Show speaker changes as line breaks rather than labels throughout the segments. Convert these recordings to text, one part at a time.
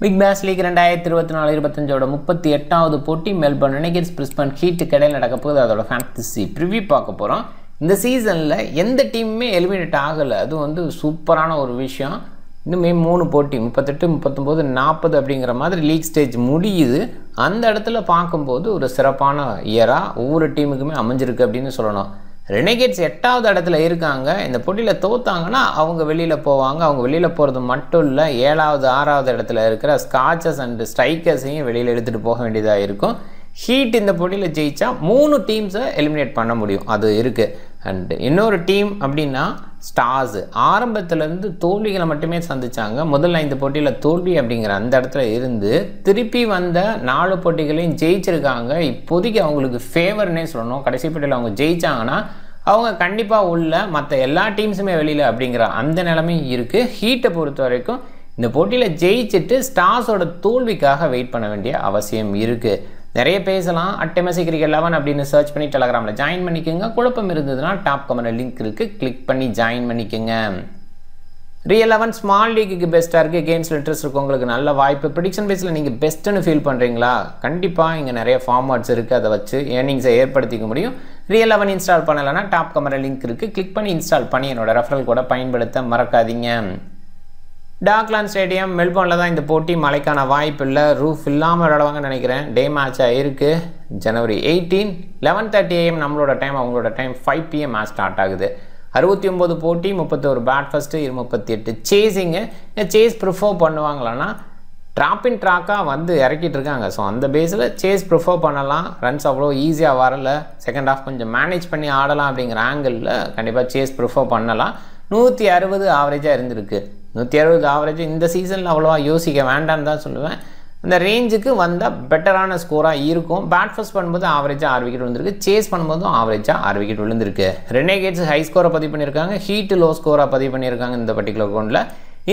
Big பேஷ் league 2024-25 38வது போட்டி Melbourne ரெனெகேட்ஸ் Brisbane ஹீட்டுக்கு இடையில் நடக்க போகுது. அதோட ஃபேண்டசி ப்ரிவ்யூ பார்க்க போகிறோம். இந்த சீசனில் எந்த டீமுமே எலிமினேட் ஆகலை. அது வந்து சூப்பரான ஒரு விஷயம். இன்னுமே 3 போட்டி 38, 39, 40 அப்படிங்கிற மாதிரி லீக் ஸ்டேஜ் முடியுது. அந்த இடத்துல பார்க்கும்போது ஒரு சிறப்பான இயராக ஒவ்வொரு டீமுக்குமே அமைஞ்சிருக்கு அப்படின்னு சொல்லணும். ரெனெகேட்ஸ் 8வது இடத்துல இருக்காங்க. இந்த போட்டியில் தோத்தாங்கன்னா அவங்க வெளியில் போவாங்க. அவங்க வெளியில் போகிறது மட்டும் இல்லை, 7வது 6வது இடத்துல இருக்கிற ஸ்காச்சஸ் அண்ட் ஸ்ட்ரைக்கர்ஸையும் வெளியில் எடுத்துகிட்டு போக வேண்டியதாக இருக்கும். ஹீட் இந்த போட்டியில் ஜெயிச்சா 3 டீம்ஸை எலிமினேட் பண்ண முடியும், அது இருக்குது. அண்ட் இன்னொரு டீம் அப்படின்னா ஸ்டார்ஸ் ஆரம்பத்துலேருந்து தோல்விகளை மட்டுமே சந்தித்தாங்க. முதல்ல இந்த போட்டியில் தோல்வி அப்படிங்கிற அந்த இடத்துல இருந்து திருப்பி வந்த 4 போட்டிகளையும் ஜெயிச்சிருக்காங்க. இப்போதைக்கு அவங்களுக்கு ஃபேவர்னே சொல்லணும். கடைசி போட்டியில் அவங்க ஜெயித்தாங்கன்னா அவங்க கண்டிப்பாக உள்ள மற்ற எல்லா டீம்ஸுமே வெளியில் அப்படிங்கிற அந்த நிலைமையும் இருக்குது. ஹீட்டை பொறுத்த வரைக்கும் இந்த போட்டியில் ஜெயிச்சுட்டு ஸ்டார்ஸோட தோல்விக்காக வெயிட் பண்ண வேண்டிய அவசியம் இருக்குது. நிறைய பேசலாம். @MSC Cricket 11 அப்படின்னு சர்ச் பண்ணி டெலகிராமில் ஜாயின் பண்ணிக்கோங்க. குழப்பம் இருந்ததுன்னா டாப் கமெண்ட் லிங்க் இருக்குது, கிளிக் பண்ணி ஜாயின் பண்ணிக்கோங்க. Real 11 ஸ்மால் லீக்குக்கு பெஸ்ட்டாக இருக்குது. கேம்ஸில் இன்ட்ரெஸ்ட் இருக்குது, உங்களுக்கு நல்ல வாய்ப்பு. ப்ரிடிக்ஷன் பேஸில் நீங்கள் பெஸ்ட்டுன்னு ஃபீல் பண்ணுறீங்களா? கண்டிப்பாக இங்கே நிறைய ஃபார்மாட்ஸ் இருக்குது, அதை வச்சு ஏர்னிங்ஸை ஏற்படுத்திக்க முடியும். Real 11 இன்ஸ்டால் பண்ணலைன்னா டாப் கமெண்ட் லிங்க் இருக்குது, கிளிக் பண்ணி இன்ஸ்டால் பண்ணி என்னோட ரெஃபரல் கூட பயன்படுத்த மறக்காதீங்க. டாக்லாண்ட் ஸ்டேடியம் மெல்பர்னில் தான் இந்த போட்டி. மழைக்கான வாய்ப்பு இல்லை, ரூஃப் இல்லாமல் விளையாடுவாங்கன்னு நினைக்கிறேன். டே மேட்சாக இருக்குது. January 18 11:30 AM நம்மளோட டைம், அவங்களோட டைம் 5 PM மேட்ச் ஸ்டார்ட் ஆகுது. 69 போட்டி, 31 bad first, 28 chasing. Chase prefer பண்ணுவாங்களான்னா ட்ராப்பின் ட்ராக்காக வந்து இறக்கிட்டு இருக்காங்க. ஸோ அந்த பேஸில் சேஸ் ப்ரிஃபர் பண்ணலாம். ரன்ஸ் அவ்வளோ ஈஸியாக வரல. செகண்ட் ஹாஃப் கொஞ்சம் மேனேஜ் பண்ணி ஆடலாம் அப்படிங்கிற ஆங்கிளில் கண்டிப்பாக சேஸ் ப்ரிஃபர் பண்ணலாம். 160 ஆவரேஜாக இருந்திருக்கு. 160 ஆவரேஜ் இந்த சீசனில் அவ்வளோவா யோசிக்க வேண்டான்னு தான் சொல்லுவேன். அந்த ரேஞ்சுக்கு வந்தால் பெட்டரான ஸ்கோராக இருக்கும். பேட் ஃபர்ஸ்ட் பண்ணும்போது ஆவரேஜாக 6 விக்கெட் விழுந்திருக்கு, சேஸ் பண்ணும்போதும் ஆவரேஜாக 6 விக்கெட் விழுந்திருக்கு. ரெனெகேட்ஸ் ஹை ஸ்கோரை பதிவு பண்ணியிருக்காங்க, ஹீட்டு லோ ஸ்கோராக பதிவு பண்ணியிருக்காங்க. இந்த பர்டிகுலர் ரவுண்டில்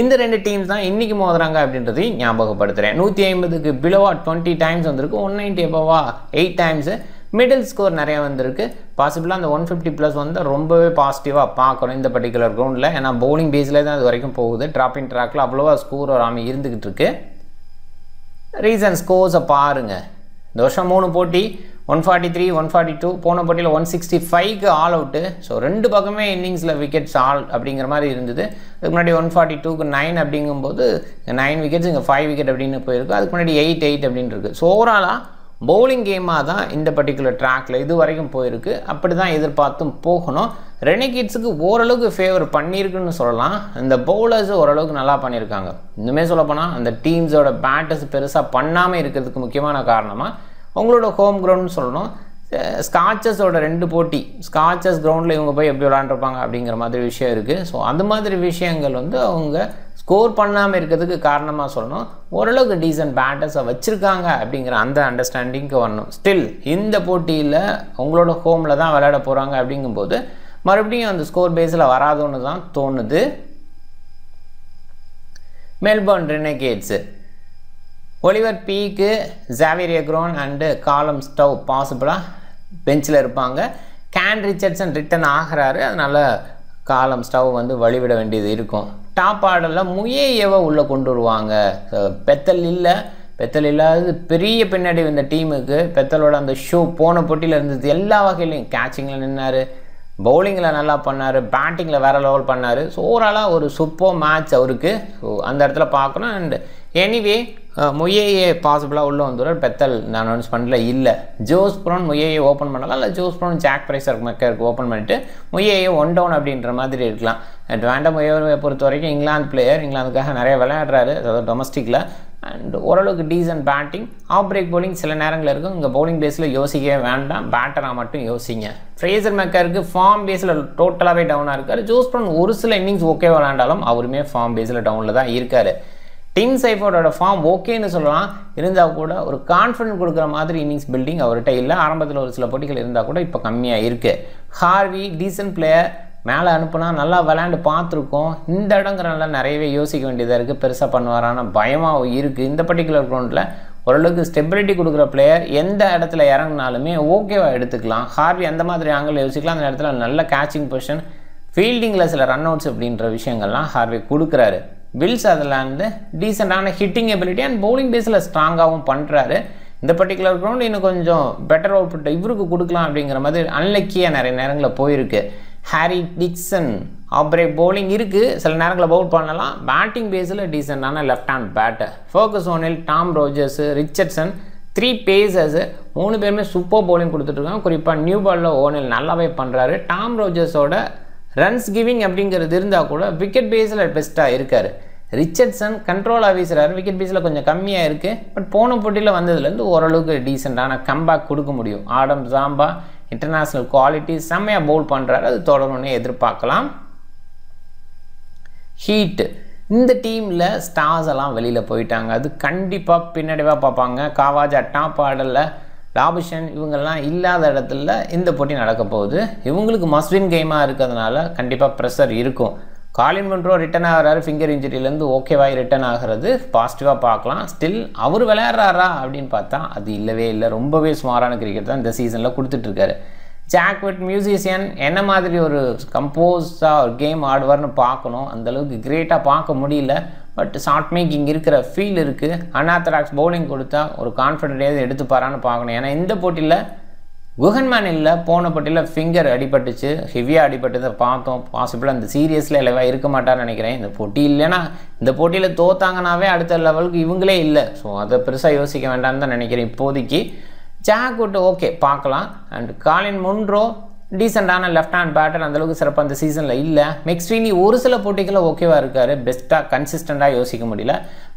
இந்த 2 டீம்ஸ் தான் இன்றைக்கி மோதுறாங்க அப்படின்றதையும் ஞாபகப்படுத்துகிறேன். 150க்கு பிலோவா 20 டைம்ஸ் வந்திருக்கு, 190 எபோவா 8 டைம்ஸு. மிடில் ஸ்கோர் நிறையா வந்திருக்கு. பாசிபிளாக அந்த 150+ வந்து ரொம்பவே பாசிட்டிவாக பார்க்கணும் இந்த பர்டிகுலர் கிரவுண்டில். ஏன்னா பவுலிங் பேஸில் தான் அது வரைக்கும் போகுது. ட்ராப்பிங் ட்ராக்கில் அவ்வளோவா ஸ்கோர் வராமல் இருந்துக்கிட்டு இருக்கு. ரீசன் ஸ்கோர்ஸை பாருங்கள். இந்த வருஷம் 3 போட்டி 143, 142, போன போட்டியில் 165க்கு ஆல் அவுட்டு. ஸோ 2 பக்கமே இன்னிங்ஸில் விக்கெட்ஸ் ஆல் அப்படிங்கிற மாதிரி இருந்தது. அதுக்கு முன்னாடி 142க்கு 9 அப்படிங்கும்போது 9 விக்கெட்ஸ், இங்கே 5 விக்கெட் அப்படின்னு போயிருக்கு. அதுக்கு முன்னாடி 8 அப்படின்னு இருக்குது. ஸோ ஓவராலாக பவுலிங் கேமாக தான் இந்த பர்டிகுலர் ட்ராக்கில் இது வரைக்கும் போயிருக்கு. அப்படி தான் எதிர்பார்த்தும் போகணும். ரெனெகேட்ஸுக்கு ஓரளவுக்கு ஃபேவர் பண்ணியிருக்குன்னு சொல்லலாம். இந்த பவுலர்ஸ் ஓரளவுக்கு நல்லா பண்ணியிருக்காங்க. இன்னுமே சொல்லப்போனால் அந்த டீம்ஸோட பேட்டர்ஸ் பெருசாக பண்ணாமல் இருக்கிறதுக்கு முக்கியமான காரணமாக உங்களோட ஹோம் கிரவுண்டுன்னு சொல்லணும். ஸ்காச்சஸோட 2 போட்டி, ஸ்காச்சஸ் கிரவுண்டில் இவங்க போய் எப்படி விளாண்டுருப்பாங்க அப்படிங்கிற மாதிரி விஷயம் இருக்குது. ஸோ அந்த மாதிரி விஷயங்கள் வந்து அவங்க ஸ்கோர் பண்ணாமல் இருக்கிறதுக்கு காரணமாக சொல்லணும். ஓரளவுக்கு டீசன்ட் பேட்டர்ஸை வச்சுருக்காங்க அப்படிங்கிற அந்த அண்டர்ஸ்டாண்டிங்க்கு வரணும். ஸ்டில் இந்த போட்டியில் உங்களோட ஹோமில் தான் விளையாட போகிறாங்க அப்படிங்கும்போது மறுபடியும் அந்த ஸ்கோர் பேஸில் வராதுன்னு தான் தோணுது. Melbourne Renegades Oliver Peake, Xavier எக்ரோன் அண்டு காலம் ஸ்டவ் பாசிபிளாக பெஞ்சில் இருப்பாங்க. கேன் ரிச்சர்ட்சன் ரிட்டன் ஆகிறாரு, அதனால் காலம் ஸ்டவ் வந்து வழிவிட வேண்டியது இருக்கும். டாப் ஆர்டரில் முயேயவை உள்ளே கொண்டு வருவாங்க. பெத்தல் இல்லாதது பெரிய பின்னாடி இந்த டீமுக்கு. பெத்தலோட அந்த ஷோ போன போட்டியில் இருந்தது. எல்லா வகையிலையும் கேட்சிங்கில் நின்னார், பவுலிங்கில் நல்லா பண்ணார், பேட்டிங்கில் வேறு லெவல் பண்ணார். ஸோ ஓவராலாக ஒரு சூப்பர் மேட்ச் அவருக்கு. ஸோ அந்த இடத்துல பார்க்கணும். அண்ட் எனிவே முயேயே பாசிபிளாக உள்ளே வந்துடுவார். பெத்தல் இந்த அனௌன்ஸ்மெண்ட்டில் இல்லை. ஜோஸ் ப்ரௌன் முயேயை ஓப்பன் பண்ணலாம், இல்லை ஜோஸ் ப்ரௌன் ஜாக் பிரைசர் மெக்கருக்கு ஓப்பன் பண்ணிவிட்டு முயேயை 1 டவுன் அப்படின்ற மாதிரி இருக்கலாம். வேண்டாம் முயேயை பொறுத்த வரைக்கும் இங்கிலாந்து பிளேயர், இங்கிலாந்துக்காக நிறைய விளையாடுறாரு, அதாவது டொமஸ்டிக்கில். அண்ட் ஓரளவுக்கு decent batting, off break bowling சில நேரங்களில் இருக்கும். இங்கே பவுலிங் பேஸில் யோசிக்கவே வேண்டாம், பேட்டராக மட்டும் யோசிங்க. ஃப்ரேசர் மெக்கருக்கு ஃபார்ம் பேஸில் டோட்டலாகவே டவுனாக இருக்கார். ஜோஸ் ப்ரௌன் ஒரு சில இன்னிங்ஸ் ஓகே விளையாண்டாலும் அவருமே ஃபார்ம் பேஸில் டவுனில் தான் இருக்கார். டிம் சைஃபோர்டோட ஃபார்ம் ஓகேன்னு சொல்லலாம். இருந்தால் கூட ஒரு கான்ஃபிடன்ட் கொடுக்குற மாதிரி இன்னிங்ஸ் பில்டிங் அவர்கிட்ட இல்லை. ஆரம்பத்தில் ஒரு சில போட்டிகள் இருந்தால் கூட இப்போ கம்மியாக இருக்குது. ஹார்வி டீசன்ட் பிளேயர், மேலே அனுப்புனா நல்லா விளையாண்டு பார்த்துருக்கோம். இந்த இடங்கிறனால நிறையவே யோசிக்க வேண்டியதாக இருக்குது. பெருசாக பண்ணுவாரான பயமாக இருக்குது. இந்த பர்டிகுலர் கிரவுண்டில் ஓரளவுக்கு ஸ்டெபிலிட்டி கொடுக்குற பிளேயர் எந்த இடத்துல இறங்கினாலுமே ஓகேவாக எடுத்துக்கலாம். ஹார்வி அந்த மாதிரி ஆங்கிள் யோசிக்கலாம். அந்த இடத்துல நல்ல கேட்சிங் பொசிஷன், ஃபீல்டிங்கில் சில ரன் அவுட்ஸ் அப்படின்ற விஷயங்கள்லாம் ஹார்வி கொடுக்குறாரு. வில் சதர்லாந்து டீசெண்டான ஹிட்டிங் எபிலிட்டி அண்ட் பவுலிங் பேஸில் ஸ்ட்ராங்காகவும் பண்ணுறாரு. இந்த பர்டிகுலர் கிரவுண்ட் இன்னும் கொஞ்சம் பெட்டர் அவுட்புட் இவருக்கு கொடுக்கலாம் அப்படிங்கிற மாதிரி அன்லக்கியாக நிறைய நேரங்களில் போயிருக்கு. ஹாரி டிக்சன் ஆப்ரேக் பவுலிங் இருக்குது, சில நேரங்களில் பவுல் பண்ணலாம். பேட்டிங் பேஸில் டீசெண்டான left hand batter. Fergus O'Neill, Tom Rogers, Richardson 3 pacers 3 பேருமே சூப்பர் பவுலிங் கொடுத்துட்ருக்காங்க. குறிப்பாக நியூ பாலில் ஓனில் நல்லாவே பண்ணுறாரு. டாம் ரோஜர்ஸோட ரன்ஸ் கிவிங் அப்படிங்கிறது இருந்தால் கூட விக்கெட் பேஸில் பெஸ்ட்டாக இருக்கார். ரிச்சர்ட்சன் கண்ட்ரோலாக வீசுகிறாரு, விக்கெட் பேஸில் கொஞ்சம் கம்மியாக இருக்குது. பட் போன போட்டியில் வந்ததுலேருந்து ஓரளவுக்கு டீசெண்டான கம்பேக் கொடுக்க முடியும். ஆடம் ஜாம்பா இன்டர்நேஷ்னல் குவாலிட்டி செம்மையாக பவுல் பண்ணுறாரு, அது தொடரணும்னு எதிர்பார்க்கலாம். ஹீட் இந்த டீமில் ஸ்டார்ஸ் எல்லாம் வெளியில் போயிட்டாங்க, அது கண்டிப்பாக பின்னடைவாக பார்ப்பாங்க. காவாஜா டாப் ஆர்டரில், லாபிஷன் இவங்கெல்லாம் இல்லாத இடத்துல இந்த போட்டி நடக்க போகுது. இவங்களுக்கு மஸ்வின் கேமாக இருக்கிறதுனால கண்டிப்பாக ப்ரெஷர் இருக்கும். காலின் மன்ரோ ரிட்டன் ஆகிறாரு ஃபிங்கர் இன்ஜுரியிலேருந்து, ஓகேவாய் ரிட்டன் ஆகிறது பாசிட்டிவாக பார்க்கலாம். ஸ்டில் அவர் விளையாடுறாரா அப்படின்னு பார்த்தா அது இல்லவே இல்லை. ரொம்பவே சுமாரான கிரிக்கெட் தான் இந்த சீசனில் கொடுத்துட்ருக்காரு. ஜாக்வெட் மியூசிஷியன் என்ன மாதிரி ஒரு கம்போஸாக ஒரு கேம் ஆடுவார்னு பார்க்கணும், அந்தளவுக்கு கிரேட்டாக பார்க்க முடியல. பட் ஷார்ட் மேக்கிங் இருக்கிற ஃபீல் இருக்குது. அனாத்ராக்ஸ் பவுலிங் கொடுத்தா ஒரு கான்ஃபிடென்டேஜ் எடுத்துப்பாரான்னு பார்க்கணும். ஏன்னா இந்த போட்டியில் குஹன்மேன் இல்லை, போன போட்டியில் ஃபிங்கர் அடிபட்டுச்சு, ஹெவியாக அடிபட்டதை பார்த்தோம். பாசிபிளாக இந்த சீரியஸில் இல்லைவா இருக்க மாட்டார்னு நினைக்கிறேன். இந்த போட்டி இல்லைன்னா இந்த போட்டியில் தோத்தாங்கனாவே அடுத்த லெவலுக்கு இவங்களே இல்லை. ஸோ அதை பெருசாக யோசிக்க வேண்டாம்னு தான் நினைக்கிறேன் இப்போதைக்கு. ஜாக்வுட் ஓகே பார்க்கலாம். அண்ட் காலின் முன்ரோ டீசெண்டான லெஃப்ட் ஹேண்ட் பேட்டர், அந்தளவுக்கு சிறப்பாக அந்த சீசனில் இல்லை. மெக்ஸ்வீனி ஒரு சில போட்டிகளில் ஓகேவாக இருக்கார், பெஸ்ட்டாக கன்சிஸ்டண்ட்டாக யோசிக்க முடியல.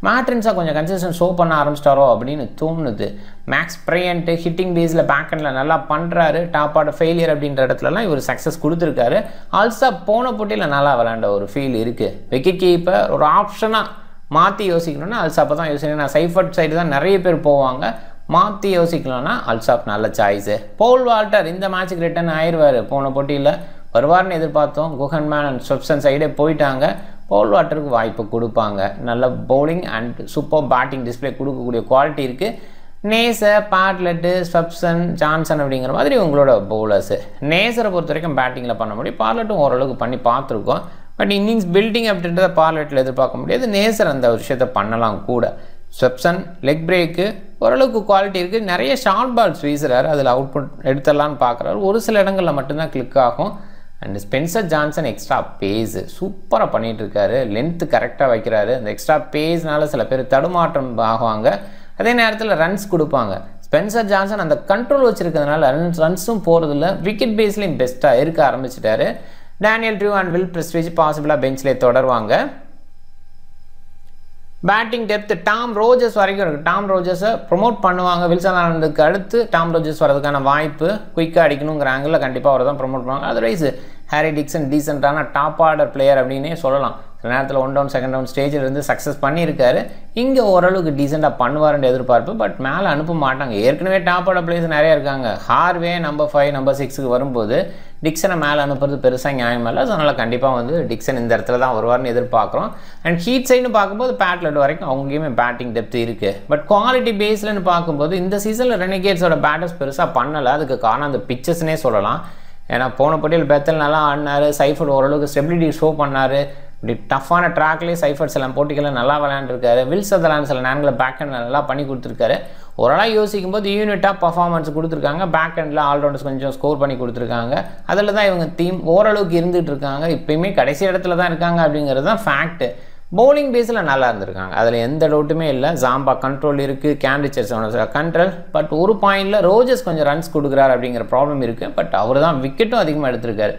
மேட்ரின்ஸாக கொஞ்சம் கன்சிஸ்டன்ட் ஷோ பண்ண ஆரம்பிச்சிட்டாரோ அப்படின்னு தோணுது. மேக்ஸ் பிரையன்ட்டு ஹிட்டிங் பேஸில் பேக் ஹேண்டில் நல்லா பண்ணுறாரு. டாப் ஆர்டர் ஃபெயிலியர் அப்படின்ற இடத்துலலாம் இவர் சக்ஸஸ் கொடுத்துருக்காரு. ஆல்சோ போன போட்டியில் நல்லா விளையாண்ட ஒரு ஃபீல் இருக்குது. விக்கெட் கீப்பர் ஒரு ஆப்ஷனாக மாற்றி யோசிக்கணும்னா அல்சாப்பை தான் யோசிக்கணும். நான் சைஃபர்ட் சைடு தான் நிறைய பேர் போவாங்க, மாற்றி யோசிக்கலாம்னா அல்சாப் நல்ல சாய்ஸு. பவுல் வால்டர் இந்த மேட்ச்சுக்கு ரிட்டன் ஆயிடுவார். போன போட்டியில் வருவார்னு எதிர்பார்த்தோம். குஹன்மேன் அண்ட் ஸ்வெப்சன் சைடே போயிட்டாங்க. பவுல் வால்டருக்கு வாய்ப்பு கொடுப்பாங்க. நல்ல bowling and super batting display கொடுக்கக்கூடிய குவாலிட்டி இருக்குது. நேசர், பார்ட்லெட்டு, ஸ்வெப்சன், ஜான்சன் அப்படிங்கிற மாதிரி உங்களோட பவுலர்ஸு. நேசரை பொறுத்த வரைக்கும் பேட்டிங்கில் பண்ண முடியும், பார்ட்லெட்டும் ஓரளவுக்கு பண்ணி பார்த்துருக்கோம். பட் இன்னிங்ஸ் பில்டிங் அப்படின்றத பார்ட்லெட்டில் எதிர்பார்க்க முடியாது. நேசர் அந்த விஷயத்தை பண்ணலாம் கூட. ஸ்வெப்சன் லெக் பிரேக்கு ஓரளவுக்கு குவாலிட்டி இருக்குது. நிறைய ஷார்ட் பால்ஸ் வீசுகிறாரு, அதில் அவுட்புட் எடுத்துடலான்னு பார்க்குறாரு. ஒரு சில இடங்களில் மட்டும்தான் கிளிக் ஆகும். And Spencer Johnson extra pace சூப்பராக பண்ணிகிட்ருக்காரு. லென்த்து கரெக்டாக வைக்கிறாரு. அந்த எக்ஸ்ட்ரா பேஸ்னால சில பேர் தடுமாற்றம் ஆகுவாங்க, அதே நேரத்தில் ரன்ஸ் கொடுப்பாங்க. ஸ்பென்சர் ஜான்சன் அந்த கண்ட்ரோல் வச்சுருக்கிறதுனால ரன்ஸும் போகிறதில்ல, விக்கெட் பேஸ்லேயும் பெஸ்ட்டாக இருக்க ஆரம்பிச்சிட்டாரு. Daniel Drew and Will Prestwidge பாசிபிளாக பெஞ்சிலே தொடருவாங்க. பேட்டிங் டெப்த் டாம் ரோஜர்ஸ் வரைக்கும் இருக்குது. டாம் ரோஜர்ஸை ப்ரொமோட் பண்ணுவாங்க. வில்சன் ஆனந்துக்கு அடுத்து டாம் ரோஜர்ஸ் வரதுக்கான வாய்ப்பு, குயிக்காக அடிக்கணுங்கிற ஆங்கிளில் கண்டிப்பாக அவரை தான் ப்ரொமோட் பண்ணுவாங்க. அதர்வைஸ் ஹாரி டிக்சன் டீசெண்டான டாப் ஆர்டர் பிளேயர் அப்படின்னே சொல்லலாம். சில நேரத்தில் 1 டவுன் 2 டவுன் ஸ்டேஜில் இருந்து சக்ஸஸ் பண்ணியிருக்காரு. இங்கே ஓரளவுக்கு டீசெண்டாக பண்ணுவார்ன்ற எதிர்பார்ப்பு. பட் மேலே அனுப்ப மாட்டாங்க. ஏற்கனவே டாப் ஆர்டர் பிளேயர்ஸ் நிறையா இருக்காங்க. ஹார்வே நம்பர் 5 நம்பர் 6க்கு வரும்போது டிக்சனை மேலே அனுப்புறது பெருசாக நியாயம் இல்லை. ஸோ அதனால் கண்டிப்பாக வந்து டிக்சன் இந்த இடத்துல தான் வருவார்னு எதிர்பார்க்குறோம். அண்ட் ஹீட் சைடுன்னு பார்க்கும்போது பேட்லெட் வரைக்கும் அவங்கேயுமே பேட்டிங் டெப்த் இருக்குது. பட் குவாலிட்டி பேஸ்லன்னு பார்க்கும்போது இந்த சீசனில் ரெனிகேட்ஸோட பேட்டர்ஸ் பெருசாக பண்ணலை. அதுக்கு காரணம் அந்த பிச்சஸ்னே சொல்லலாம். ஏன்னா போன போட்டியில் பெத்தல் நல்லா ஆடினார், சைஃபர்ட் ஓரளவுக்கு ஸ்டெபிலிட்டி ஷோ பண்ணார். இப்படி டஃப்பான ட்ராக்லேயே சைஃபர்ட் சில போட்டிகளில் நல்லா விளையாண்டுருக்காரு. வில் சதர்லாண்ட் சில நேரங்களில் பேக் ஹேண்டில் நல்லா பண்ணி கொடுத்துருக்காரு. ஓரளவு யோசிக்கும் போது யூனிட்டாக பர்ஃபார்மன்ஸ் கொடுத்துருக்காங்க. பேக் ஹேண்டில் ஆல்ரவுண்டர்ஸ் கொஞ்சம் ஸ்கோர் பண்ணி கொடுத்துருக்காங்க. அதில் தான் இவங்க டீம் ஓரளவுக்கு இருந்துகிட்டு இருக்காங்க. இப்போயுமே கடைசி இடத்துல தான் இருக்காங்க அப்படிங்கிறது தான் ஃபேக்ட்டு. பவுலிங் பேஸில் நல்லா இருந்திருக்காங்க, அதில் எந்த டவுட்டுமே இல்லை. ஜாம்பா கண்ட்ரோல் இருக்குது, கேன் ரிச்சர்ட்ஸ் கண்ட்ரோல். பட் ஒரு பாயிண்டில் ரோஜர்ஸ் கொஞ்சம் ரன்ஸ் கொடுக்குறாரு அப்படிங்கிற ப்ராப்ளம் இருக்குது. பட் அவர் தான் விக்கெட்டும் அதிகமாக எடுத்திருக்காரு.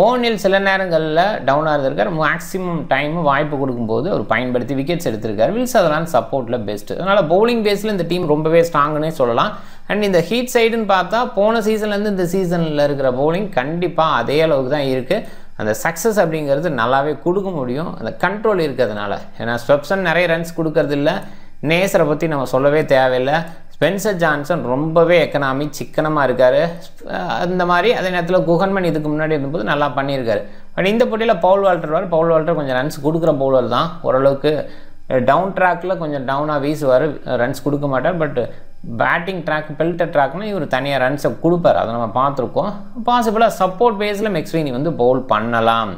ஓனில் சில நேரங்களில் டவுனாக இருந்திருக்கார். மேக்ஸிமம் டைம் வாய்ப்பு கொடுக்கும்போது அவர் பயன்படுத்தி விக்கெட்ஸ் எடுத்திருக்காரு. வில் சதர்லாண்ட் சப்போர்ட்டில் பெஸ்ட்டு. அதனால் பவுலிங் பேஸில் இந்த டீம் ரொம்பவே ஸ்ட்ராங்குன்னே சொல்லலாம். அண்ட் இந்த ஹீட் சைடுன்னு பார்த்தா போன சீசன்லேருந்து இந்த சீசனில் இருக்கிற பவுலிங் கண்டிப்பாக அதே அளவுக்கு தான் இருக்குது. அந்த சக்ஸஸ் அப்படிங்கிறது நல்லாவே கொடுக்க முடியும், அந்த கண்ட்ரோல் இருக்கிறதுனால. ஏன்னா ஸ்வெப்சன் நிறைய ரன்ஸ் கொடுக்கறது இல்லை. நேசரை பற்றி நம்ம சொல்லவே தேவையில்லை. ஸ்பென்சர் ஜான்சன் ரொம்பவே எக்கனாமி சிக்கனமாக இருக்கார். அந்த மாதிரி அதே நேரத்தில் குஹன்மேன் இதுக்கு முன்னாடி இருந்தபோது நல்லா பண்ணியிருக்காரு. பட் இந்த போட்டியில் பவுல் வால்டர் கொஞ்சம் ரன்ஸ் கொடுக்குற பவுலர் தான். ஓரளவுக்கு டவுன் ட்ராக்கில் கொஞ்சம் டவுனாக வீசுவார், ரன்ஸ் கொடுக்க மாட்டார். பட் பேட்டிங் ட்ராக் பெல்டர் ட்ராக்னா இவர் தனியாக ரன்ஸை கொடுப்பார், அதை நம்ம பார்த்துருக்கோம். பாசிபிளாக சப்போர்ட் பேஸில் மெக்ஸ்வீனி வந்து பவுல் பண்ணலாம்.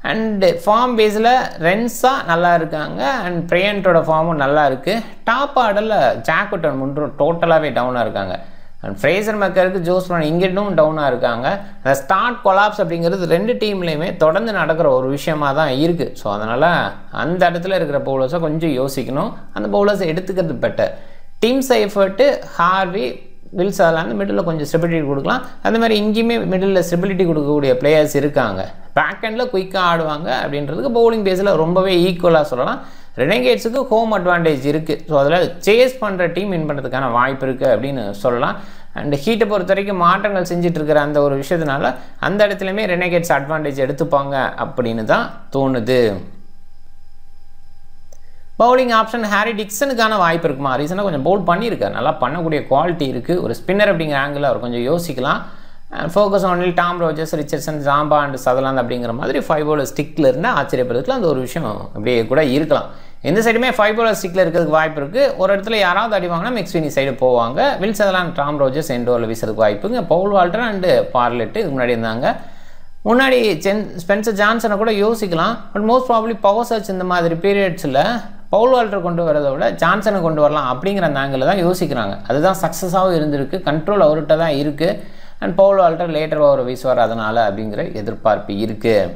அண்டு ஃபார்ம் பேஸில் ரென்ஸா நல்லா இருக்காங்க அண்ட் பிரியண்டோட ஃபார்மும் நல்லா இருக்குது. டாப் ஆர்டரில் ஜாக்வுட்டன் முன்றும் டோட்டலாகவே டவுனாக இருக்காங்க. அண்ட் ஃப்ரேசர் மெக்கருக்கு ஜோஸ் பர்னர் இங்கிட்டும் டவுனாக இருக்காங்க. அந்த ஸ்டார்ட் கொலாப்ஸ் அப்படிங்கிறது 2 டீம்லேயுமே தொடர்ந்து நடக்கிற ஒரு விஷயமாக தான் இருக்குது. ஸோ அதனால் அந்த இடத்துல இருக்கிற பவுலர்ஸை கொஞ்சம் யோசிக்கணும். அந்த பவுலர்ஸை எடுத்துக்கிறது பெட்டர். டீம் சைஃபர்ட்டு ஹார்வி வில்ஸ் அதெல்லாம் மிடில் கொஞ்சம் ஸ்டெபிலிட்டி கொடுக்கலாம். அந்த மாதிரி இங்கேயுமே மிடில் ஸ்டெபிலிட்டி கொடுக்கக்கூடிய பிளேயர்ஸ் இருக்காங்க. பேக் ஹேண்டில் குயிக்காக ஆடுவாங்க அப்படின்றதுக்கு பவுலிங் பேஸில் ரொம்பவே ஈக்குவலாக சொல்லலாம். ரெனகேட்ஸுக்கு ஹோம் அட்வான்டேஜ் இருக்குது. ஸோ அதில் சேஸ் பண்ணுற டீம் வின் பண்ணுறதுக்கான வாய்ப்பு இருக்குது அப்படின்னு சொல்லலாம். அண்ட் ஹீட்டை பொறுத்த வரைக்கும் மாற்றங்கள் செஞ்சுட்டு இருக்கிற அந்த ஒரு விஷயத்தினால அந்த இடத்துலையுமே ரெனகேட்ஸ் அட்வான்டேஜ் எடுத்துப்பாங்க அப்படின்னு தான் தோணுது. பவுலிங் ஆப்ஷன் ஹாரி டிக்சனுக்கான வாய்ப்பு இருக்குமா? ரீசனாக கொஞ்சம் பவுல் பண்ணியிருக்காரு, நல்லா பண்ணக்கூடிய குவாலிட்டி இருக்குது. ஒரு ஸ்பின்னர் அப்படிங்கிற ஆங்கிள் அவர் கொஞ்சம் யோசிக்கலாம். Fergus O'Neill Tom Rogers, Richardson, Zampa and Sutherland அப்படிங்கிற மாதிரி 5 bowler ஸ்டிக்கில் இருந்தால் ஆச்சரியப்படுறதுக்குலாம் அந்த ஒரு விஷயம் அப்படியே கூட இருக்கலாம். எந்த சைடுமே 5 bowler ஸ்டிக்கில் இருக்கிறதுக்கு வாய்ப்பு இருக்குது. ஒரு இடத்துல யாராவது அடிவாங்கன்னா மெக்ஸ்வினி சைடு போவாங்க. வில்ஸ் சதர்லாந்து, டாம் ரோஜர்ஸ் எண்டோரில் வீசுறதுக்கு வாய்ப்புங்க. பவுல் வால்டர் அண்டு பார்லெட்டு இதுக்கு முன்னாடி இருந்தாங்க. முன்னாடி ஸ்பென்சர் ஜான்சனை கூட யோசிக்கலாம். பட் மோஸ்ட் ப்ராபப்ளி பவர் சர்ச் இந்த மாதிரி பீரியட்ஸில் பவுல் வால்டர் கொண்டு வரதை விட ஜான்சனை கொண்டு வரலாம் அப்படிங்கிற அந்த ஆங்கிளில் தான் யோசிக்கிறாங்க. அதுதான் சக்ஸஸாகவும் இருந்திருக்கு. கண்ட்ரோல் அவர்கிட்ட தான் இருக்குது. And Paul Walter later over வீசுவார் அதனால் அப்படிங்கிற எதிர்பார்ப்பு இருக்குது.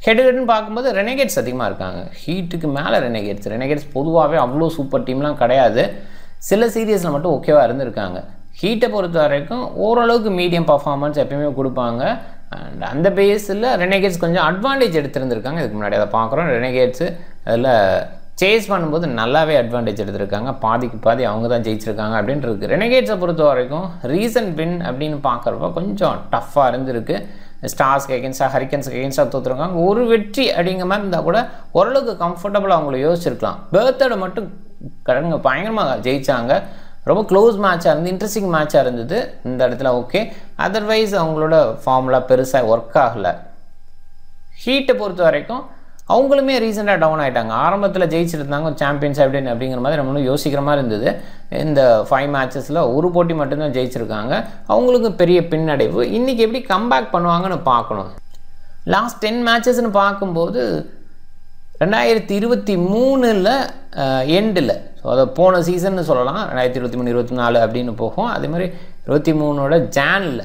ஹெட்னு பார்க்கும்போது ரெனகேட்ஸ் அதிகமாக இருக்காங்க. ஹீட்டுக்கு மேலே ரெனகேட்ஸ் பொதுவாகவே அவ்வளோ சூப்பர் டீம்லாம் கிடையாது. சில சீரியஸில் மட்டும் ஓகேவாக இருந்திருக்காங்க. ஹீட்டை பொறுத்த வரைக்கும் ஓரளவுக்கு மீடியம் பர்ஃபார்மன்ஸ் எப்பயுமே கொடுப்பாங்க. அண்ட் அந்த பேஸில் ரெனகேட்ஸ் கொஞ்சம் அட்வான்டேஜ் எடுத்துருந்துருக்காங்க. இதுக்கு முன்னாடி அதை பார்க்குறோம். ரெனகேட்ஸு அதில் சேஸ் பண்ணும்போது நல்லாவே அட்வான்டேஜ் எடுத்திருக்காங்க. பாதிக்கு பாதி அவங்க தான் ஜெயிச்சிருக்காங்க அப்படின்றது. ரெனகேட்ஸை பொறுத்த வரைக்கும் ரீசன்ட் வின் அப்படின்னு பார்க்குறப்ப கொஞ்சம் டஃப்பாக இருந்திருக்கு. ஸ்டார்ஸ்க்கு எகென்ஸ்டாக, ஹரிக்கன்ஸ்க்கு எகென்ஸ்டாக தோற்றுருக்காங்க. ஒரு வெற்றி அப்படிங்கிற மாதிரி இருந்தால் கூட ஓரளவுக்கு கம்ஃபர்டபுளாக அவங்கள யோசிச்சிருக்கலாம். பெர்த்தோட மட்டும் கடங்க பயங்கரமாக ஜெயித்தாங்க. ரொம்ப க்ளோஸ் மேட்சாக இருந்து இன்ட்ரெஸ்டிங் மேட்சாக இருந்தது இந்த இடத்துல. ஓகே, அதர்வைஸ் அவங்களோட ஃபார்முலா பெருசாக ஒர்க் ஆகலை. ஹீட்டை பொறுத்த வரைக்கும் அவங்களுமே ரீசெண்டாக டவுன் ஆகிட்டாங்க. ஆரம்பத்தில் ஜெயிச்சிருந்தாங்க சாம்பியன்ஸ் அப்படிங்கிற மாதிரி நம்மளும் யோசிக்கிற மாதிரி இருந்தது. இந்த 5 மேட்சஸில் ஒரு போட்டி மட்டும்தான் ஜெயிச்சிருக்காங்க. அவங்களுக்கு பெரிய பின்னடைவு. இன்றைக்கி எப்படி கம்பேக் பண்ணுவாங்கன்னு பார்க்கணும். லாஸ்ட் 10 மேட்சஸ்ன்னு பார்க்கும்போது 2023 எண்டில், ஸோ அதை போன சீசன்னு சொல்லலாம், 2023-24 அப்படின்னு போகும். அதே மாதிரி 23 ஜானில்,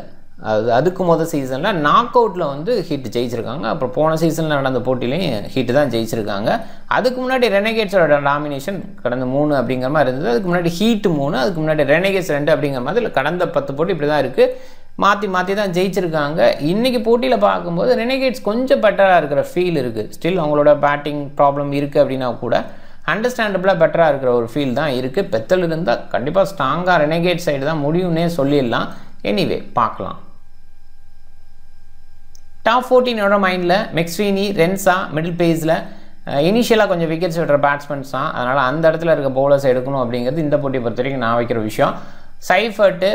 அதுக்கு முதல் சீசனில் நாக் அவுட்டில் வந்து ஹீட் ஜெயிச்சிருக்காங்க. அப்புறம் போன சீசனில் நடந்த போட்டிலையும் ஹீட்டு தான் ஜெயிச்சிருக்காங்க. அதுக்கு முன்னாடி ரெனகேட்ஸோட டாமினேஷன் கடந்த 3 அப்படிங்கிற மாதிரி இருந்தது. அதுக்கு முன்னாடி ஹீட்டு 3, அதுக்கு முன்னாடி ரெனகேட்ஸ் 2 அப்படிங்கிற மாதிரி கடந்த 10 போட்டி இப்படி தான் இருக்குது. மாற்றி தான் ஜெயிச்சிருக்காங்க. இன்றைக்கி போட்டியில் பார்க்கும்போது ரெனகேட்ஸ் கொஞ்சம் பெட்டராக இருக்கிற ஃபீல் இருக்குது. ஸ்டில் அவங்களோட பேட்டிங் ப்ராப்ளம் இருக்குது அப்படின்னா கூட அண்டர்ஸ்டாண்டபிளாக பெட்டராக இருக்கிற ஒரு ஃபீல் தான் இருக்குது. பெத்தல் இருந்தால் கண்டிப்பாக ஸ்ட்ராங்காக ரெனகேட் சைடு தான் முடியும்னே சொல்லிடலாம். எனிவே பார்க்கலாம். டாப் 14 மைண்டில் மெக்ஸ்வீனி, ரென்ஸா மிடில் பேஸில் இனிஷியலாக கொஞ்சம் விக்கெட்ஸ் விடுற பேட்ஸ்மேன்ஸ் தான். அதனால் அந்த இடத்துல இருக்க பவுலர்ஸ் எடுக்கணும் அப்படிங்கிறது இந்த போட்டியை பொறுத்த வரைக்கும் நான் வைக்கிற விஷயம். சைஃபர்ட்டு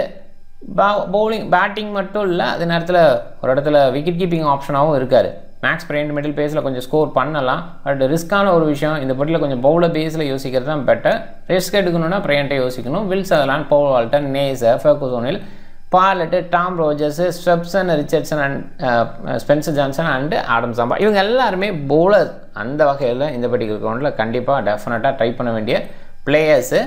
பேட்டிங் மட்டும் இல்லை, அதே நேரத்தில் ஒரு இடத்துல விக்கெட் கீப்பிங் ஆப்ஷனாகவும் இருக்கார். மேக்ஸ் பிரைண்ட் மிடில் பேஸில் கொஞ்சம் ஸ்கோர் பண்ணலாம். பட் ரிஸ்க்கான ஒரு விஷயம். இந்த போட்டியில் கொஞ்சம் பவுலர் பேஸில் யோசிக்கிறது தான் பெட்டர். ரிஸ்க் எடுக்கணும்னா பிரைண்ட்டை யோசிக்கணும். Wills Sutherland, Paul Walter, Neser, Ferguson O'Neill, Bartlett, Tom Rogers, Swepson, Richardson and Spencer Johnson and Adam Zampa, இவங்க எல்லாருமே பவுலர். அந்த வகையில் இந்த பர்டிகுலர் கிரவுண்டில் கண்டிப்பாக டெஃபினட்டாக ட்ரை பண்ண வேண்டிய பிளேயர்ஸு.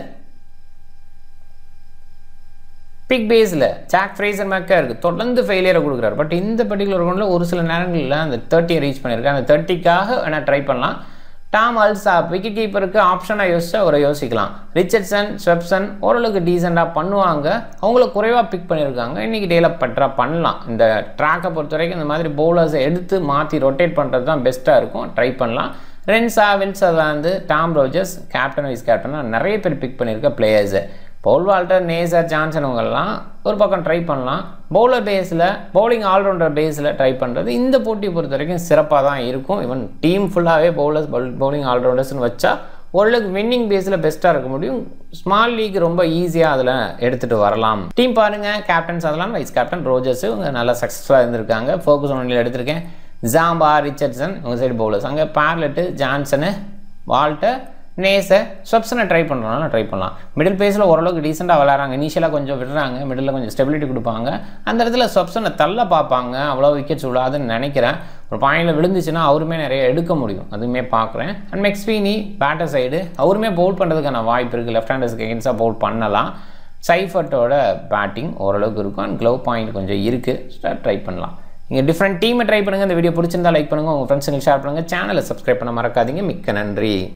பிக் பேஸில் ஃப்ரேசர் மெக்கருக்கு தொடர்ந்து ஃபெயிலியரை கொடுக்குறாரு. பட் இந்த பர்டிகுலர் கிரவுண்டில் ஒரு சில நேரங்களில் அந்த 30 ரீச் பண்ணியிருக்காரு. அந்த 30க்காக வேணால் ட்ரை பண்ணலாம். டாம் அல்சாப் விக்கெட் கீப்பருக்கு ஆப்ஷனாக யோசிச்சா அவரை யோசிக்கலாம். ரிச்சர்ட்சன், ஸ்வெப்சன் ஓரளவுக்கு டீசெண்டாக பண்ணுவாங்க. அவங்கள குறைவாக பிக் பண்ணியிருக்காங்க. இன்றைக்கி டேயில் பெட்டராக பண்ணலாம். இந்த ட்ராக்கை பொறுத்த வரைக்கும் இந்த மாதிரி பவுலர்ஸை எடுத்து மாற்றி ரொட்டேட் பண்ணுறது தான் பெஸ்ட்டாக இருக்கும். ட்ரை பண்ணலாம். Renshaw, Wills Sutherland, Tom Rogers captain, vice கேப்டனாக நிறைய பேர் பிக் பண்ணியிருக்க players. Paul Walter, Neser, Johnson இவங்கெல்லாம் ஒரு பக்கம் ட்ரை பண்ணலாம். பவுலர் பேஸில், பவுலிங் ஆல்ரவுண்டர் பேஸில் ட்ரை பண்ணுறது இந்த போட்டியை பொறுத்த வரைக்கும் சிறப்பாக தான் இருக்கும். ஈவன் டீம் ஃபுல்லாகவே பவுலிங் ஆல்ரவுண்டர்ஸ்னு வச்சா ஓரளவுக்கு வின்னிங் பேஸில் பெஸ்ட்டாக இருக்க முடியும். ஸ்மால் லீக் ரொம்ப ஈஸியாக அதில் எடுத்துகிட்டு வரலாம். டீம் பாருங்கள், கேப்டன்ஸ் அதெல்லாம் வைஸ் கேப்டன் ரோஜர்ஸ் இவங்க நல்லா சக்ஸஸ்ஃபுல்லாக இருந்திருக்காங்க. ஃபோக்கஸ் ஒன்னில் எடுத்திருக்கேன். ஜாம்பா, ரிச்சர்ட்சன் இவங்க சைடு பவுலர்ஸ். அங்கே பார்லெட்டு, ஜான்சனு, வால்டர், நேஸை ஸ்வப்சனை ட்ரை பண்ணுறனால ட்ரை பண்ணலாம். மிடில் பேஸில் ஓரளவுக்கு டீசெண்டாக விளாட்றாங்க. இனிஷியலாக கொஞ்சம் விடுறாங்க, மிடில் கொஞ்சம் ஸ்டெபிலிட்டி கொடுப்பாங்க. அந்த இடத்துல ஸ்வப்சனை தள்ள பார்ப்பாங்க. அவ்வளோ விக்கெட்ஸ் விழாதுன்னு நினைக்கிறேன். ஒரு பாயிண்டில் விழுந்துச்சுன்னா அவருமே நிறைய எடுக்க முடியும், அதுவுமே பார்க்குறேன். அண்ட் மெக்ஸ்வீனி பேட்டர் சைடு அவருமே பவுல் பண்ணுறதுக்கான வாய்ப்பு இருக்குது. லெஃப்ட் ஹேண்டர்ஸ்க்கு எகென்ஸ்டாக பவுல் பண்ணலாம். சைஃபர்ட்டோட பேட்டிங் ஓரளவுக்கு இருக்கும். அண்ட் க்ளவ் பாயிண்ட் கொஞ்சம் இருக்குது, ட்ரை பண்ணலாம். நீங்கள் டிஃப்ரெண்ட் டீமை ட்ரை பண்ணுங்கள். இந்த வீடியோ பிடிச்சிருந்தா லைக் பண்ணுங்கள், உங்கள் ஃப்ரெண்ட்ஸுங்களுக்கு ஷேர் பண்ணுங்கள். சேனலை சப்ஸ்கிரைப் பண்ண மறக்காதீங்க. மிக்க நன்றி.